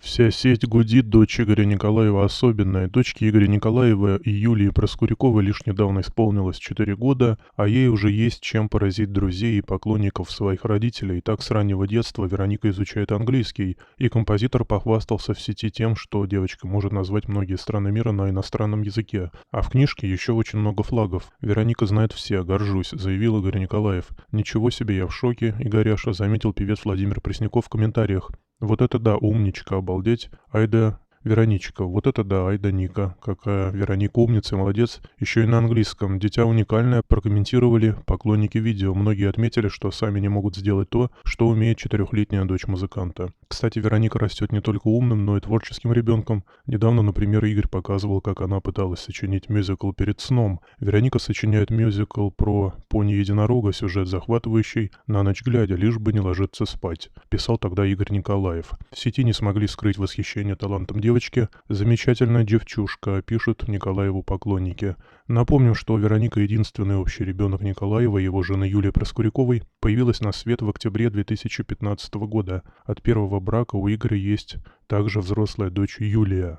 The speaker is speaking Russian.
Вся сеть гудит, дочь Игоря Николаева особенная. Дочке Игоря Николаева и Юлии Проскуряковой лишь недавно исполнилось 4 года, а ей уже есть чем поразить друзей и поклонников своих родителей. Так с раннего детства Вероника изучает английский, и композитор похвастался в сети тем, что девочка может назвать многие страны мира на иностранном языке. А в книжке еще очень много флагов. Вероника знает все, горжусь, заявил Игорь Николаев. Ничего себе, я в шоке, Игоряша, заметил певец Владимир Пресняков в комментариях. Вот это да, умничка, обалдеть. Айда Вероничка, вот это да, айда Ника. Какая Вероника умница, молодец. Еще и на английском. Дитя уникальное, прокомментировали поклонники видео. Многие отметили, что сами не могут сделать то, что умеет 4-летняя дочь музыканта. Кстати, Вероника растет не только умным, но и творческим ребенком. Недавно, например, Игорь показывал, как она пыталась сочинить мюзикл перед сном. Вероника сочиняет мюзикл про пони-единорога, сюжет захватывающий, на ночь глядя, лишь бы не ложиться спать. Писал тогда Игорь Николаев. В сети не смогли скрыть восхищение талантом девочки. Замечательная девчушка, пишут Николаеву поклонники. Напомним, что Вероника единственный общий ребенок Николаева и его жены Юлии Проскуряковой появилась на свет в октябре 2015 года. От первого брака у Игоря есть также взрослая дочь Юлия.